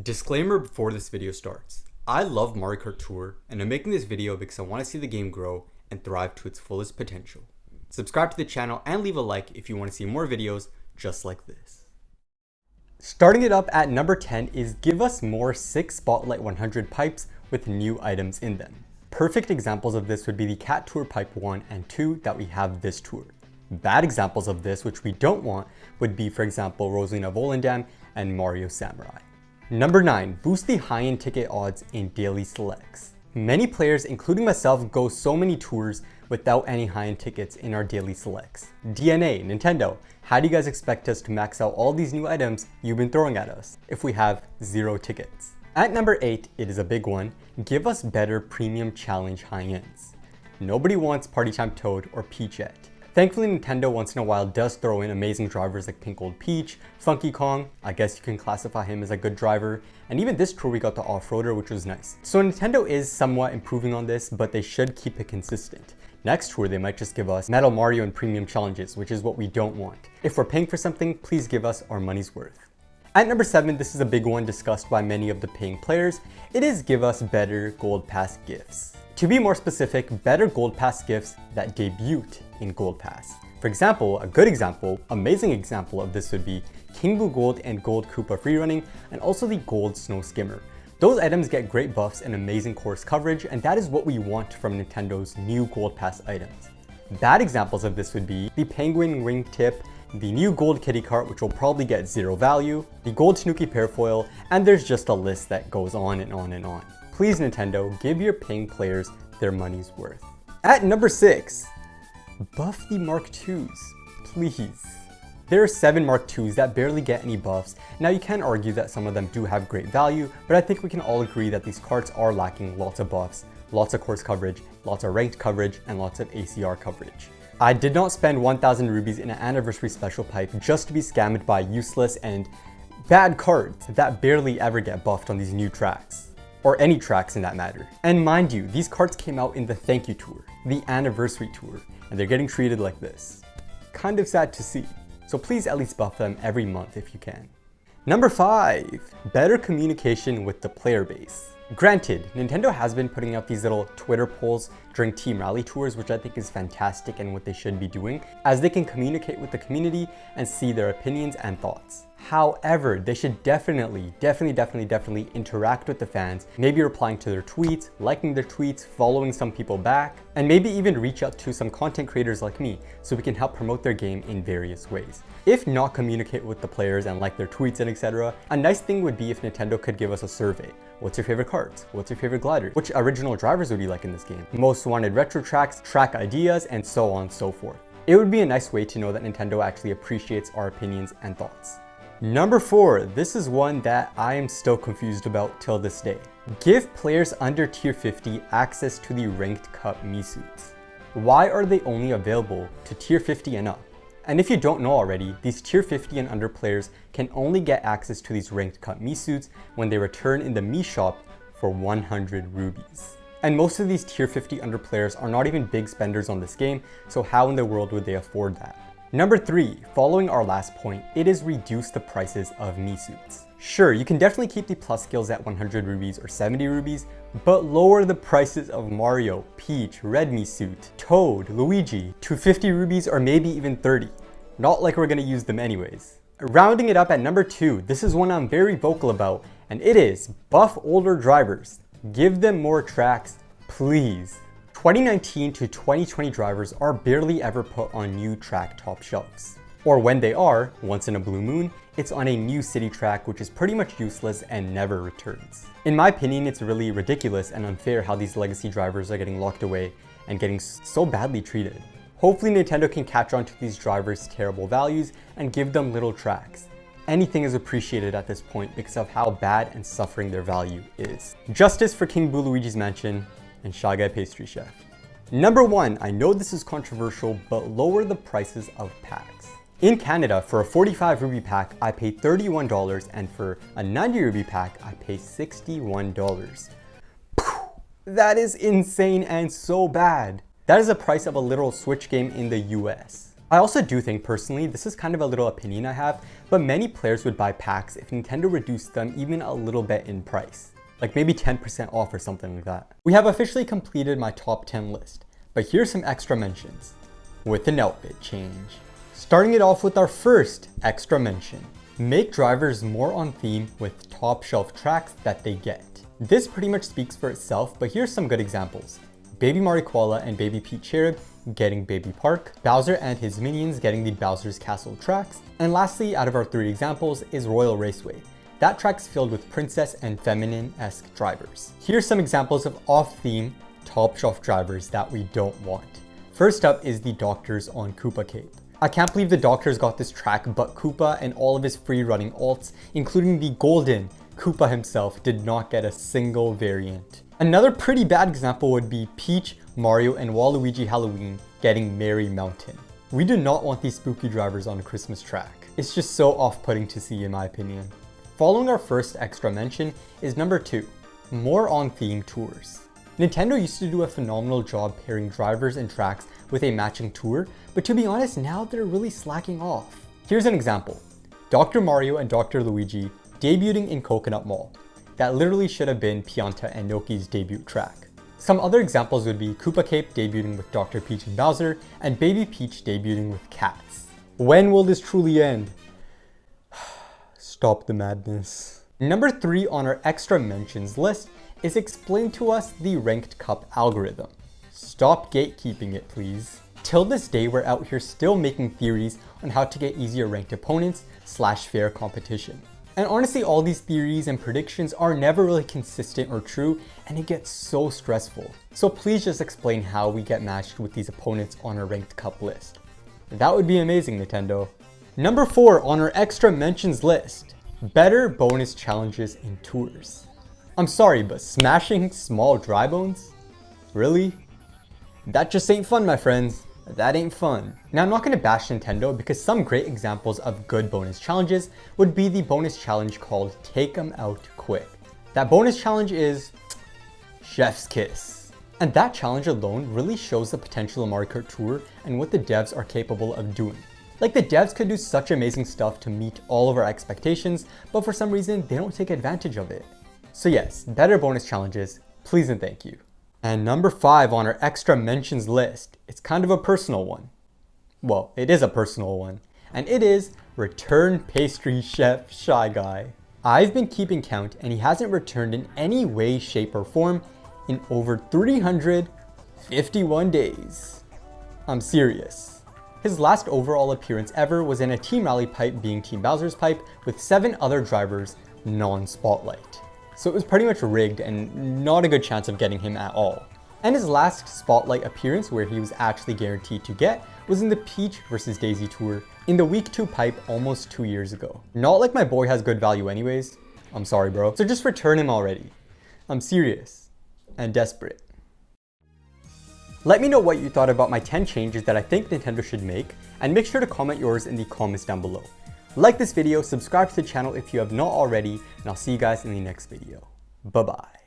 Disclaimer before this video starts. I love Mario Kart Tour and I'm making this video because I want to see the game grow and thrive to its fullest potential. Subscribe to the channel and leave a like if you want to see more videos just like this. Starting it up at number 10 is give us more 6 Spotlight 100 pipes with new items in them. Perfect examples of this would be the Cat Tour Pipe 1 and 2 that we have this tour. Bad examples of this, which we don't want, would be, for example, Rosalina Volendam and Mario Samurai. Number 9, boost the high-end ticket odds in daily selects. Many players, including myself, go so many tours without any high-end tickets in our daily selects. DeNa, Nintendo, how do you guys expect us to max out all these new items you've been throwing at us if we have 0 tickets? At number 8, it is a big one, give us better premium challenge high-ends. Nobody wants Party Time Toad or Peach yet. Thankfully, Nintendo once in a while does throw in amazing drivers like Pink Gold Peach, Funky Kong, I guess you can classify him as a good driver, and even this tour we got the off-roader, which was nice. So Nintendo is somewhat improving on this, but they should keep it consistent. Next tour, they might just give us Metal Mario and premium challenges, which is what we don't want. If we're paying for something, please give us our money's worth. At number 7, this is a big one discussed by many of the paying players. It is give us better Gold Pass gifts. To be more specific, better Gold Pass gifts that debut in Gold Pass. For example, a good example, amazing example of this would be King Boo Gold and Gold Koopa freerunning, and also the Gold Snow Skimmer. Those items get great buffs and amazing course coverage, and that is what we want from Nintendo's new Gold Pass items. Bad examples of this would be the Penguin Wingtip, the new Gold Kitty Cart, which will probably get 0 value, the Gold Snooki Parafoil, and there's just a list that goes on and on and on. Please Nintendo, give your paying players their money's worth. At number 6, buff the Mark IIs, please. There are 7 Mark IIs that barely get any buffs. Now you can argue that some of them do have great value, but I think we can all agree that these carts are lacking lots of buffs, lots of course coverage, lots of ranked coverage, and lots of ACR coverage. I did not spend 1,000 rubies in an anniversary special pipe just to be scammed by useless and bad cards that barely ever get buffed on these new tracks. Or any tracks in that matter. And mind you, these cards came out in the thank you tour, the anniversary tour, and they're getting treated like this. Kind of sad to see. So please at least buff them every month if you can. Number 5, better communication with the player base. Granted, Nintendo has been putting out these little Twitter polls during Team Rally tours, which I think is fantastic and what they should be doing, as they can communicate with the community and see their opinions and thoughts. However, they should definitely interact with the fans, maybe replying to their tweets, liking their tweets, following some people back, and maybe even reach out to some content creators like me so we can help promote their game in various ways. If not communicate with the players and like their tweets and etc., a nice thing would be if Nintendo could give us a survey. What's your favorite carts? What's your favorite gliders? Which original drivers would you like in this game? Most wanted retro tracks, track ideas, and so on and so forth. It would be a nice way to know that Nintendo actually appreciates our opinions and thoughts. Number 4, this is one that I am still confused about till this day. Give players under tier 50 access to the Ranked Cup Mii suits. Why are they only available to tier 50 and up? And if you don't know already, these tier 50 and under players can only get access to these Ranked Cup Mii suits when they return in the Mii shop for 100 rubies. And most of these tier 50 under players are not even big spenders on this game, so how in the world would they afford that? Number 3, following our last point, it is reduce the prices of Mii suits. Sure, you can definitely keep the plus skills at 100 rubies or 70 rubies, but lower the prices of Mario, Peach, Red Mii suit, Toad, Luigi to 50 rubies or maybe even 30. Not like we're gonna use them anyways. Rounding it up at number 2, this is one I'm very vocal about, and it is buff older drivers. Give them more tracks, please. 2019 to 2020 drivers are barely ever put on new track top shelves. Or when they are, once in a blue moon, it's on a new city track which is pretty much useless and never returns. In my opinion, it's really ridiculous and unfair how these legacy drivers are getting locked away and getting so badly treated. Hopefully Nintendo can catch on to these drivers' terrible values and give them little tracks. Anything is appreciated at this point because of how bad and suffering their value is. Justice for King Boo Luigi's Mansion and Shy Guy Pastry Chef. Number 1, I know this is controversial, but lower the prices of packs. In Canada, for a 45 rupee pack, I pay $31, and for a 90 rupee pack, I pay $61. That is insane and so bad. That is the price of a literal Switch game in the US. I also do think personally, this is kind of a little opinion I have, but many players would buy packs if Nintendo reduced them even a little bit in price. Like maybe 10% off or something like that. We have officially completed my top 10 list, but here's some extra mentions. With an outfit change. Starting it off with our first extra mention. Make drivers more on theme with top shelf tracks that they get. This pretty much speaks for itself, but here's some good examples. Baby Mario Koala and Baby Peach Cherub getting Baby Park, Bowser and his minions getting the Bowser's Castle tracks, and lastly, out of our 3 examples, is Royal Raceway. That track's filled with princess and feminine-esque drivers. Here's some examples of off-theme, top-shelf drivers that we don't want. First up is the Doctors on Koopa Cape. I can't believe the Doctors got this track, but Koopa and all of his free-running alts, including the golden Koopa himself, did not get a single variant. Another pretty bad example would be Peach, Mario, and Waluigi Halloween getting Merry Mountain. We do not want these spooky drivers on a Christmas track. It's just so off-putting to see in my opinion. Following our first extra mention is number 2, more on-theme tours. Nintendo used to do a phenomenal job pairing drivers and tracks with a matching tour, but to be honest, now they're really slacking off. Here's an example. Dr. Mario and Dr. Luigi debuting in Coconut Mall. That literally should have been Pianta and Noki's debut track. Some other examples would be Koopa Cape debuting with Dr. Peach and Bowser, and Baby Peach debuting with Cats. When will this truly end? Stop the madness. Number 3 on our extra mentions list is explain to us the ranked cup algorithm. Stop gatekeeping it, please. Till this day, we're out here still making theories on how to get easier ranked opponents / fair competition. And honestly, all these theories and predictions are never really consistent or true, and it gets so stressful. So please just explain how we get matched with these opponents on our ranked cup list. That would be amazing, Nintendo. Number 4 on our extra mentions list, better bonus challenges in tours. I'm sorry, but smashing small dry bones? Really? That just ain't fun, my friends. That ain't fun. Now, I'm not going to bash Nintendo because some great examples of good bonus challenges would be the bonus challenge called Take 'em Out Quick. That bonus challenge is Chef's Kiss. And that challenge alone really shows the potential of Mario Kart Tour and what the devs are capable of doing. Like, the devs could do such amazing stuff to meet all of our expectations, but for some reason, they don't take advantage of it. So yes, better bonus challenges, please and thank you. And number 5 on our extra mentions list, it's kind of a personal one. Well, it is a personal one, and it is Return Pastry Chef Shy Guy. I've been keeping count, and he hasn't returned in any way, shape, or form in over 351 days. I'm serious. His last overall appearance ever was in a Team Rally pipe being Team Bowser's pipe with 7 other drivers non-spotlight. So it was pretty much rigged and not a good chance of getting him at all. And his last spotlight appearance where he was actually guaranteed to get was in the Peach vs Daisy Tour in the week 2 pipe almost 2 years ago. Not like my boy has good value anyways. I'm sorry, bro. So just return him already. I'm serious and desperate. Let me know what you thought about my 10 changes that I think Nintendo should make, and make sure to comment yours in the comments down below. Like this video, subscribe to the channel if you have not already, and I'll see you guys in the next video. Bye-bye.